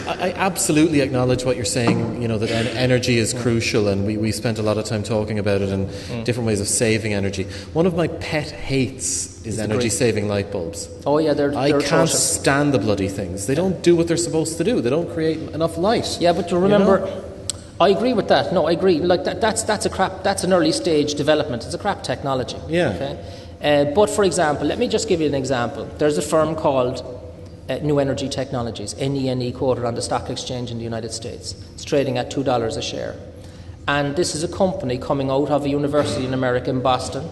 I absolutely acknowledge what you're saying, that energy is crucial, and we spent a lot of time talking about it and different ways of saving energy. One of my pet hates is energy-saving light bulbs. Oh yeah, they're I can't atrocious. stand the bloody things. They don't do what they're supposed to do. They don't create enough light. Yeah, but you remember, I agree with that. No, I agree. Like that's an early stage development. It's a crap technology. Yeah. Okay. But for example, let me just give you an example. There's a firm called New Energy Technologies, NENE, quoted on the stock exchange in the United States. It's trading at $2 a share. And this is a company coming out of a university in America, in Boston,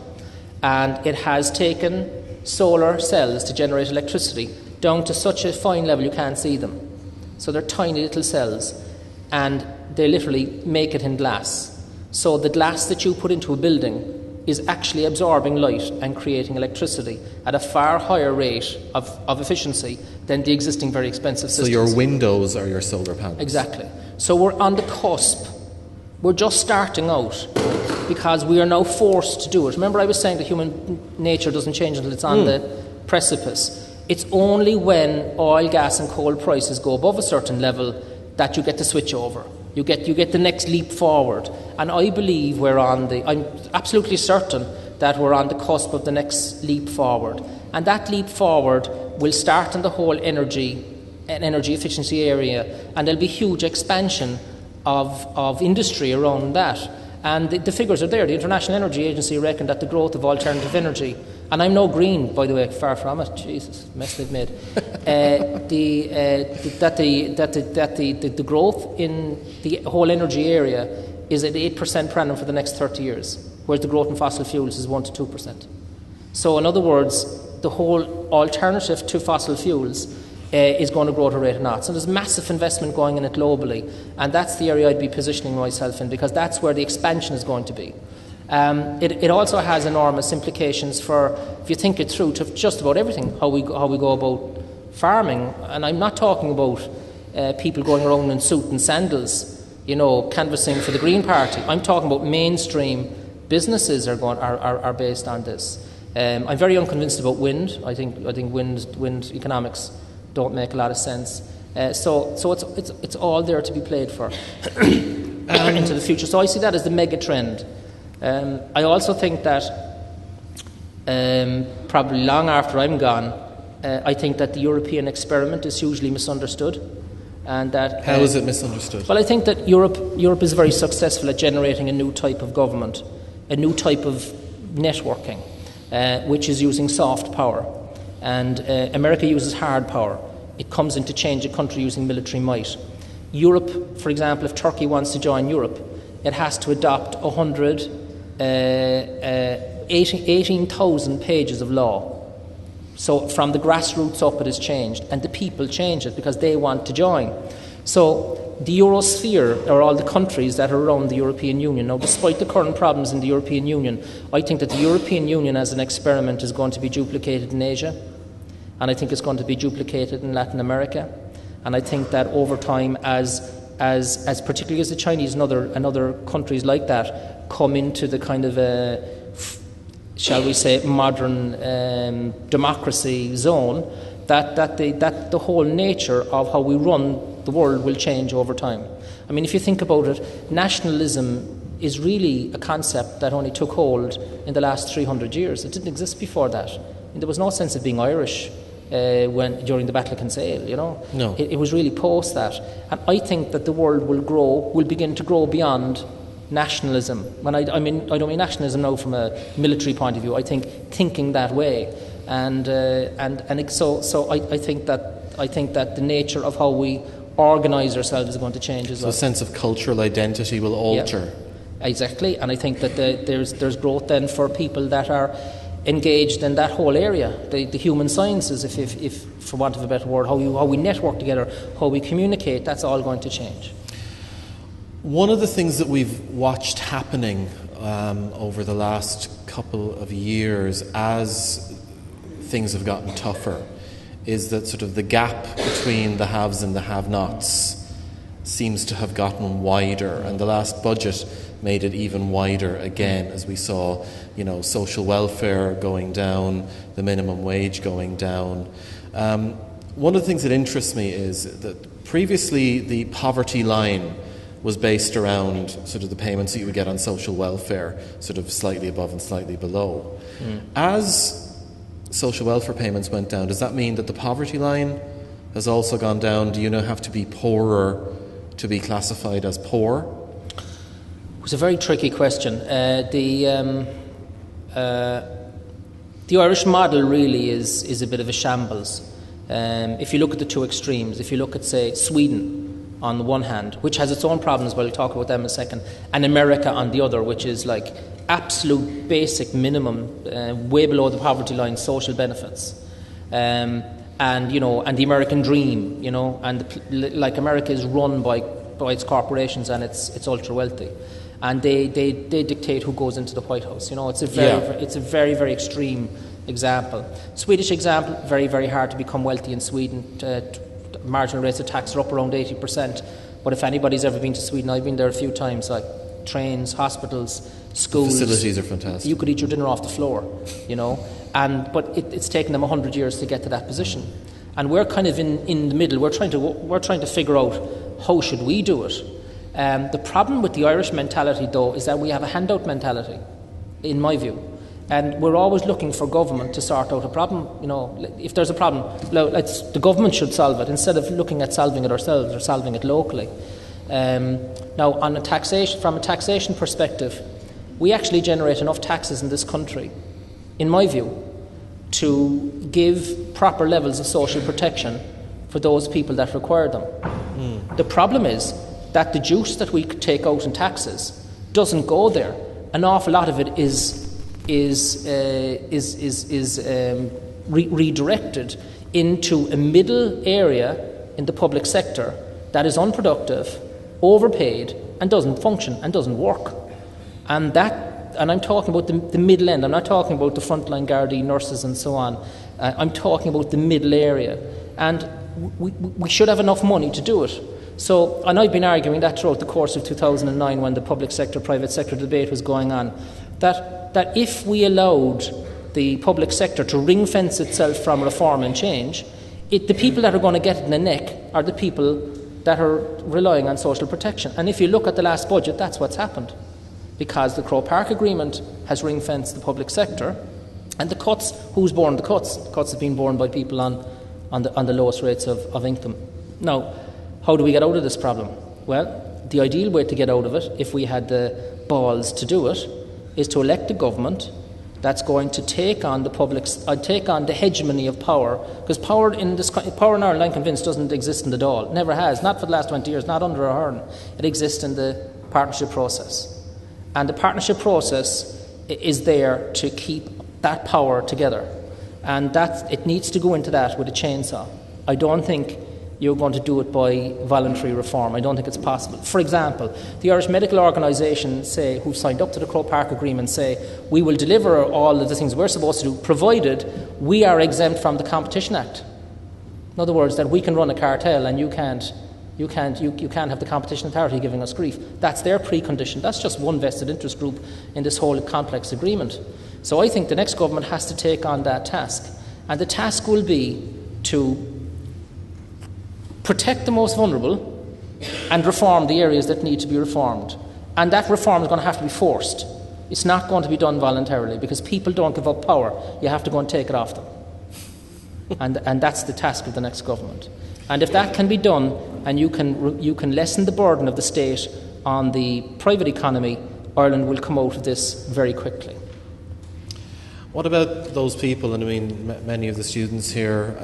and it has taken solar cells to generate electricity down to such a fine level you can't see them. So they're tiny little cells, and they literally make it in glass. So the glass that you put into a building is actually absorbing light and creating electricity at a far higher rate of efficiency than the existing very expensive systems. So your windows are your solar panels. Exactly. So we're on the cusp. We're just starting out because we are now forced to do it. Remember I was saying that human nature doesn't change until it's on the precipice. It's only when oil, gas and coal prices go above a certain level that you get to switch over. You get the next leap forward. And I believe I'm absolutely certain that we're on the cusp of the next leap forward. And that leap forward will start in the whole energy efficiency area, and there'll be huge expansion of industry around that. And the figures are there. The International Energy Agency reckon that the growth of alternative energy, and I'm no green, by the way, far from it. Jesus, mess they've made. The growth in the whole energy area is at 8% per annum for the next 30 years, whereas the growth in fossil fuels is 1 to 2%. So, in other words, the whole alternative to fossil fuels is going to grow at a rate of knots. So there's massive investment going in it globally, and that's the area I'd be positioning myself in, because that's where the expansion is going to be. It also has enormous implications for, if you think it through, to just about everything, how we go about farming. And I'm not talking about people going around in suit and sandals, canvassing for the Green Party. I'm talking about mainstream businesses are based on this. I'm very unconvinced about wind. I think wind economics don't make a lot of sense. So it's all there to be played for into the future. So I see that as the mega trend. I also think that probably long after I'm gone, I think that the European experiment is hugely misunderstood. And that how is it misunderstood? Well, I think that Europe is very successful at generating a new type of government, a new type of networking, which is using soft power. And America uses hard power. It comes in to change a country using military might. Europe, for example, if Turkey wants to join Europe, it has to adopt 18,000 pages of law. So from the grassroots up it is changed, and the people change it because they want to join. So the Eurosphere are all the countries that are around the European Union. Now, despite the current problems in the European Union, I think that the European Union as an experiment is going to be duplicated in Asia, and I think it's going to be duplicated in Latin America. And I think that over time, as particularly as the Chinese and other countries like that come into the kind of shall we say modern democracy zone, that the whole nature of how we run the world will change over time. I mean, if you think about it, nationalism is really a concept that only took hold in the last 300 years. It didn't exist before that. And there was no sense of being Irish during the Battle of Kinsale, No. It was really post that. And I think that the world will begin to grow beyond nationalism. When I don't mean nationalism now from a military point of view. I think thinking that way, I think that the nature of how we organise ourselves is going to change as well. So a sense of cultural identity will alter. Yeah, exactly, and I think that there's growth then for people that are engaged in that whole area, the human sciences, if for want of a better word, how we network together, how we communicate. That's all going to change. One of the things that we've watched happening over the last couple of years as things have gotten tougher is that sort of the gap between the haves and the have-nots seems to have gotten wider, and the last budget made it even wider again, as we saw, social welfare going down, the minimum wage going down. One of the things that interests me is that previously the poverty line was based around sort of the payments that you would get on social welfare, sort of slightly above and slightly below. As social welfare payments went down, does that mean that the poverty line has also gone down? Do you now have to be poorer to be classified as poor? It was a very tricky question. The Irish model really is a bit of a shambles. If you look at the two extremes, if you look at, say, Sweden on the one hand, which has its own problems, but we'll talk about them in a second, and America on the other, which is like absolute basic minimum, way below the poverty line, social benefits, and the American dream, and like America is run by its corporations and it's ultra wealthy, and they dictate who goes into the White House. It's a very, very extreme example. Swedish example, very, very hard to become wealthy in Sweden. Marginal rates of tax are up around 80%. But if anybody's ever been to Sweden, I've been there a few times, like trains, hospitals, schools. The facilities are fantastic. You could eat your dinner off the floor, but it's taken them 100 years to get to that position. And we're kind of in the middle. We're trying to figure out how should we do it. The problem with the Irish mentality, though, is that we have a handout mentality, in my view. And we're always looking for government to sort out a problem. If there's a problem, the government should solve it instead of looking at solving it ourselves or solving it locally. Now, from a taxation perspective, we actually generate enough taxes in this country, in my view, to give proper levels of social protection for those people that require them. The problem is that the juice that we take out in taxes doesn't go there. An awful lot of it is redirected into a middle area in the public sector that is unproductive, overpaid, and doesn't function and doesn't work. And I'm talking about the middle end. I'm not talking about the frontline Gardaí, nurses, and so on. I'm talking about the middle area, and we should have enough money to do it. So, and I've been arguing that throughout the course of 2009, when the public sector, private sector debate was going on, that if we allowed the public sector to ring-fence itself from reform and change, the people that are going to get it in the neck are the people that are relying on social protection. And if you look at the last budget, that's what's happened. Because the Croke Park Agreement has ring-fenced the public sector, and the cuts, who's borne the cuts? The cuts have been borne by people on the lowest rates of income. Now, how do we get out of this problem? Well, the ideal way to get out of it, if we had the balls to do it, is to elect a government that's going to take on the hegemony of power, because power in Ireland, I'm convinced, doesn't exist in the Dáil. Never has, not for the last 20 years, not under Ahern. It exists in the partnership process. And the partnership process is there to keep that power together. And it needs to go into that with a chainsaw. I don't think you're going to do it by voluntary reform. I don't think it's possible. For example, the Irish medical organisations who signed up to the Croke Park Agreement say, we will deliver all of the things we're supposed to do, provided we are exempt from the Competition Act. In other words, that we can run a cartel and you can't have the Competition Authority giving us grief. That's their precondition. That's just one vested interest group in this whole complex agreement. So I think the next government has to take on that task. And the task will be to protect the most vulnerable and reform the areas that need to be reformed. And that reform is going to have to be forced. It's not going to be done voluntarily, because people don't give up power. You have to go and take it off them. And that's the task of the next government. And if that can be done, and you can lessen the burden of the state on the private economy, Ireland will come out of this very quickly. What about those people, and I mean, many of the students here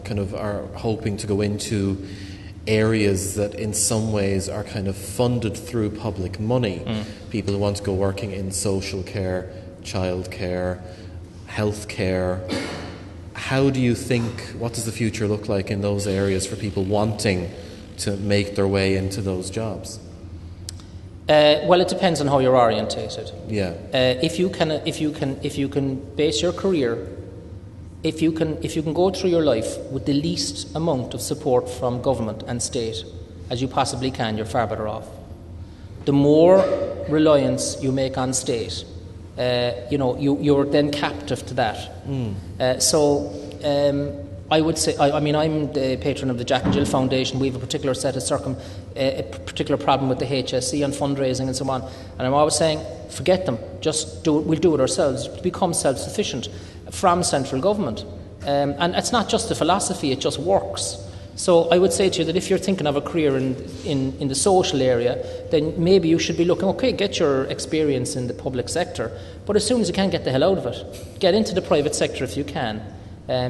kind of are hoping to go into areas that in some ways are kind of funded through public money. People who want to go working in social care, childcare, health care. How do you think, what does the future look like in those areas for people wanting to make their way into those jobs? Well, it depends on how you're orientated. Yeah. If you can base your career, if you can go through your life with the least amount of support from government and state as you possibly can, you're far better off. The more reliance you make on state, you're then captive to that. I would say, I mean, I'm the patron of the Jack and Jill Foundation. We have a particular set of a particular problem with the HSE on fundraising and so on. And I'm always saying, forget them. Just do it. We'll do it ourselves. Become self-sufficient from central government. And it's not just a philosophy; it just works. So I would say to you that if you're thinking of a career in the social area, then maybe you should be looking, okay, get your experience in the public sector, but as soon as you can, get the hell out of it. Get into the private sector if you can,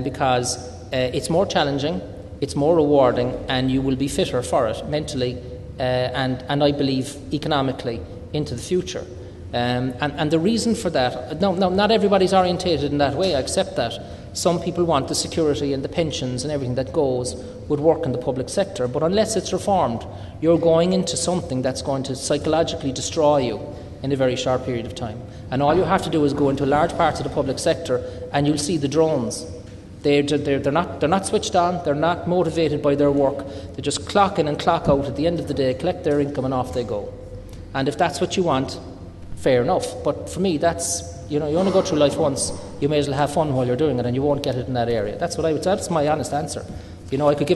because it's more challenging, it's more rewarding, and you will be fitter for it mentally and I believe economically into the future. And the reason for that, no, not everybody's orientated in that way, I accept that. Some people want the security and the pensions and everything that goes with work in the public sector, but unless it's reformed, you're going into something that's going to psychologically destroy you in a very short period of time. And all you have to do is go into large parts of the public sector and you'll see the drones. They're not switched on, they're not motivated by their work, they just clock in and clock out at the end of the day, collect their income and off they go. And if that's what you want, fair enough. But for me, that's, you only go through life once, you may as well have fun while you're doing it, and you won't get it in that area. That's what I would say. That's my honest answer. I could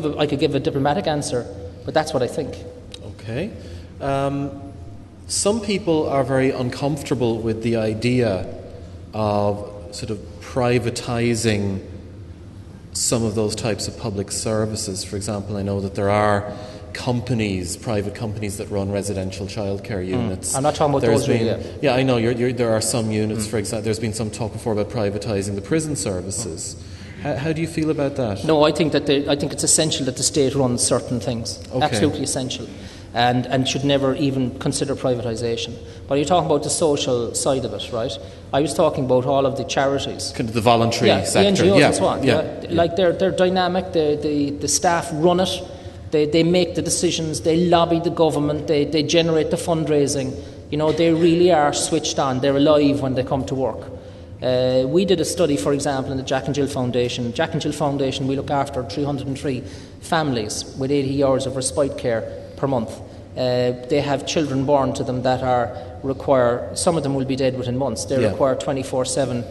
give a diplomatic answer, but that's what I think. Okay. Some people are very uncomfortable with the idea of sort of privatising some of those types of public services. For example, I know that there are private companies that run residential childcare units. I'm not talking about those really. Yeah, I know. There are some units, for example. There's been some talk before about privatising the prison services. How do you feel about that? No, I think it's essential that the state runs certain things. Okay. Absolutely essential, and should never even consider privatisation. But you're talking about the social side of it, right? I was talking about all of the charities, kind of the voluntary sector, the NGOs and so on. Like they're dynamic. The staff run it. They make the decisions, they lobby the government, they generate the fundraising. They really are switched on, they're alive when they come to work. We did a study, for example, in the Jack and Jill Foundation. Jack and Jill Foundation, we look after 303 families with 80 hours of respite care per month. They have children born to them that require, some of them will be dead within months, they require 24/7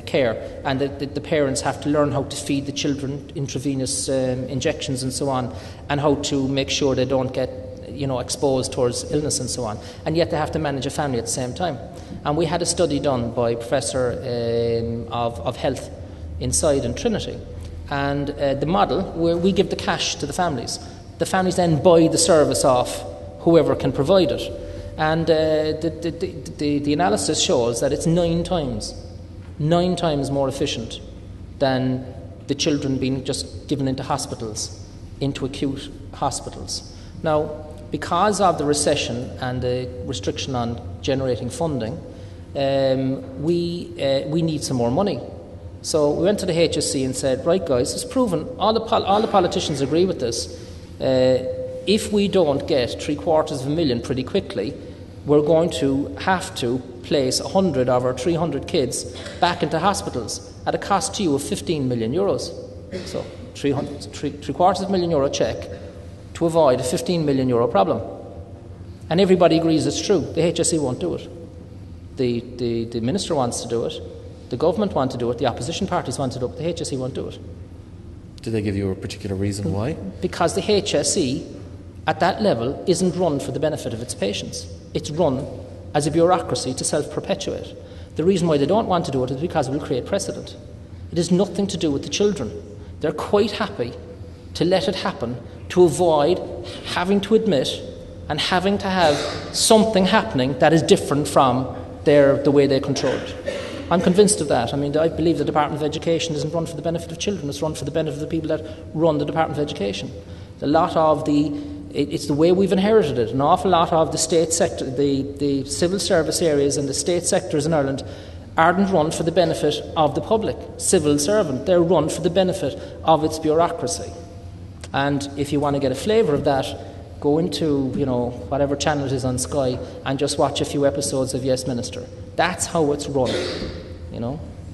care, and the parents have to learn how to feed the children intravenous injections and so on, and how to make sure they don't get exposed towards illness and so on, and yet they have to manage a family at the same time. And we had a study done by a professor of health inside in Trinity, and the model where we give the cash to the families then buy the service off whoever can provide it. And the analysis shows that it's 9 times more efficient than the children being just given into acute hospitals. Now, because of the recession and the restriction on generating funding, we need some more money. So we went to the HSE and said, right guys, it's proven, all the politicians agree with this. If we don't get $750,000 pretty quickly, we're going to have to place 100 of our 300 kids back into hospitals at a cost to you of €15 million. So €750,000 cheque to avoid a €15 million problem. And everybody agrees it's true. The HSE won't do it. The minister wants to do it. The government want to do it. The opposition parties want to do it. But the HSE won't do it. Did they give you a particular reason why? Because the HSE at that level isn't run for the benefit of its patients. It's run as a bureaucracy to self-perpetuate. The reason why they don't want to do it is because it will create precedent. It has nothing to do with the children. They're quite happy to let it happen to avoid having to admit and having to have something happening that is different from the way they control it. I'm convinced of that. I mean, I believe the Department of Education isn't run for the benefit of children, it's run for the benefit of the people that run the Department of Education. It's the way we've inherited it. An awful lot of the state sector, the civil service areas and the state sectors in Ireland aren't run for the benefit of the public civil servant. They're run for the benefit of its bureaucracy. And if you want to get a flavour of that, go into, whatever channel it is on Sky and just watch a few episodes of Yes Minister. That's how it's run,